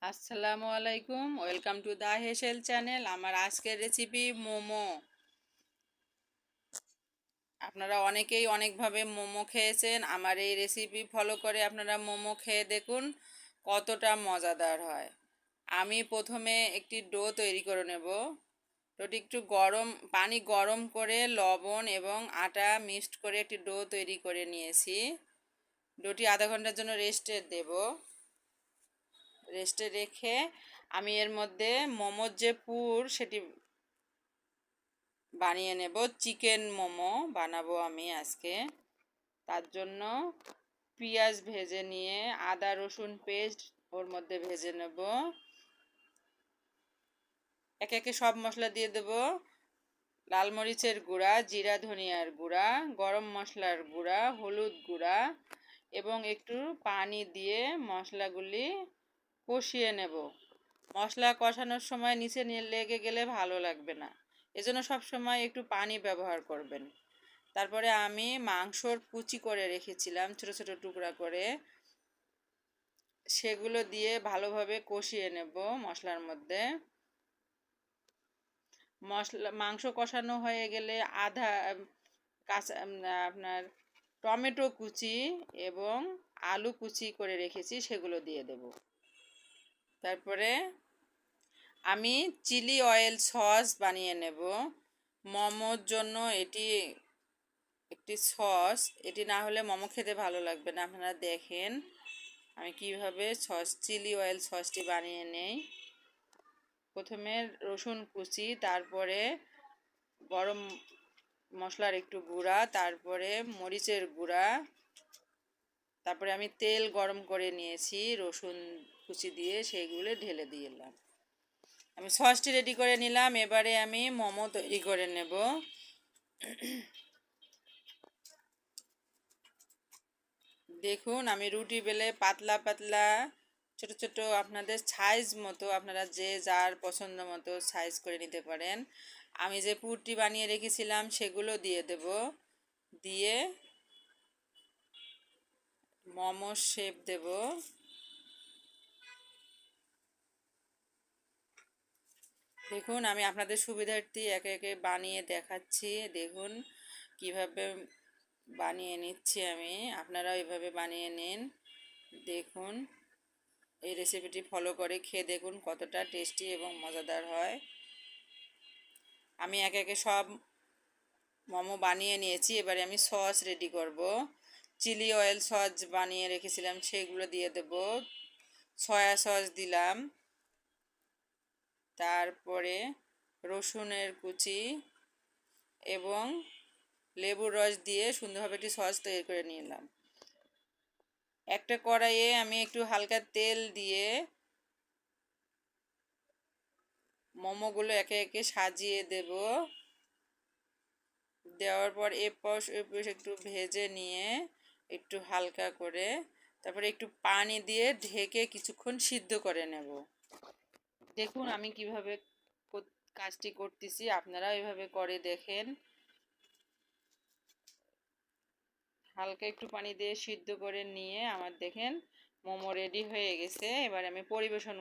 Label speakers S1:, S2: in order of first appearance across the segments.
S1: আসসালামু আলাইকুম, welcome to the হেসেল channel. আমার আজকের রেসিপি মোমো। আপনারা অনেকেই অনেকভাবে মোমো খেয়েছেন। আমার এই রেসিপি ফলো করে আপনারা মোমো খেয়ে দেখুন কতটা মজাদার হয়। আমি প্রথমে একটি ডো তৈরি করে নেব। ডোটি একটু পানি গরম করে লবণ এবং আটা মিক্সড করে একটি ডো তৈরি করে নিয়েছি। ডোটি আধা ঘন্টার জন্য রেস্টে দেব। রেস্টে রেখে আমি এর মধ্যে মোমোর যে পুর সেটি বানিয়ে নেব। চিকেন মোমো বানাবো আমি আজকে। তার জন্য পেঁয়াজ ভেজে নিয়ে আদা রসুন পেস্ট ওর মধ্যে ভেজে নেব। একে একে সব মশলা দিয়ে দেব। লাল মরিচের গুঁড়া, জিরা ধনিয়ার গুঁড়া, গরম মশলার গুঁড়া, হলুদ গুঁড়া এবং একটু পানি দিয়ে মশলাগুলি কষিয়ে নেব। মশলা কষানোর সময় নিচে লেগে গেলে ভালো লাগবে না, এজন্য সব সময় একটু পানি ব্যবহার করবেন। তারপরে আমি মাংসর কুচি করে রেখেছিলাম ছোট ছোট টুকরা করে, সেগুলো দিয়ে ভালোভাবে কষিয়ে নেব মশলার মধ্যে। মাংস কষানো হয়ে গেলে কাঁচা আপনার টমেটো কুচি এবং আলু কুচি করে রেখেছি সেগুলো দিয়ে দেব। তারপরে আমি চিলি অয়েল সস বানিয়ে নেব মোমোর জন্য। এটি একটি সস, এটি না হলে মোমো খেতে ভালো লাগবে না। আপনারা দেখেন আমি কিভাবে চিলি অয়েল সসটি বানিয়ে নেই। প্রথমে রসুন কুচি, তারপরে গরম মশলার একটু গুঁড়া, তারপরে মরিচের গুঁড়া, তারপরে আমি তেল গরম করে নিয়েছি রসুন কুচি দিয়ে, সেইগুলো ঢেলে দিলাম। আমি সসটি রেডি করে নিলাম। এবারে আমি মোমো তৈরি করে নেব। দেখুন আমি রুটি বেলে পাতলা পাতলা ছোট ছোট আপনাদের সাইজ মতো, আপনারা যে যার পছন্দ মতো সাইজ করে নিতে পারেন। আমি যে পুরটি বানিয়ে রেখেছিলাম সেগুলো দিয়ে দেব। দিয়ে মোমো শেপ দেব। দেখুন আমি আপনাদের সুবিধার্থে একে একে বানিয়ে দেখাচ্ছি। দেখুন কিভাবে বানিয়ে নিচ্ছি আমি, আপনারাও এভাবে বানিয়ে নিন। দেখুন এই রেসিপিটি ফলো করে খেয়ে দেখুন কতটা টেস্টি এবং মজাদার হয়। আমি একে একে সব মোমো বানিয়ে নিয়েছি। এবারে আমি সস রেডি করব। চিলি অয়েল সস বানিয়ে রেখেছিলাম সেগুলো দিয়ে দেব। সয়া সস দিলাম, তারপরে রসুনের কুচি এবং লেবুর রস দিয়ে সুন্দরভাবে একটি সস তৈরি করে নিলাম। একটা কড়াইয়ে আমি একটু হালকা তেল দিয়ে মোমোগুলো একে একে সাজিয়ে দেব। দেওয়ার পর এপাশ ওপাশ একটু ভেজে নিয়ে একটু হালকা করে, তারপরে একটু পানি দিয়ে ঢেকে কিছুক্ষণ সিদ্ধ করে নেব। দেখুন আমি কিভাবে কাজটি করতেছি, আপনারা এভাবে করে দেখেন। হালকা একটু পানি দিয়ে সিদ্ধ করে নিয়ে আমার দেখেন মোমো রেডি হয়ে গেছে। এবার আমি পরিবেশন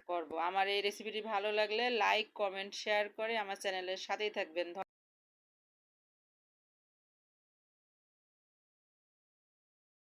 S1: করব। আমার এই রেসিপিটি ভালো লাগলে লাইক কমেন্ট শেয়ার করে আমার চ্যানেলের সাথেই থাকবেন।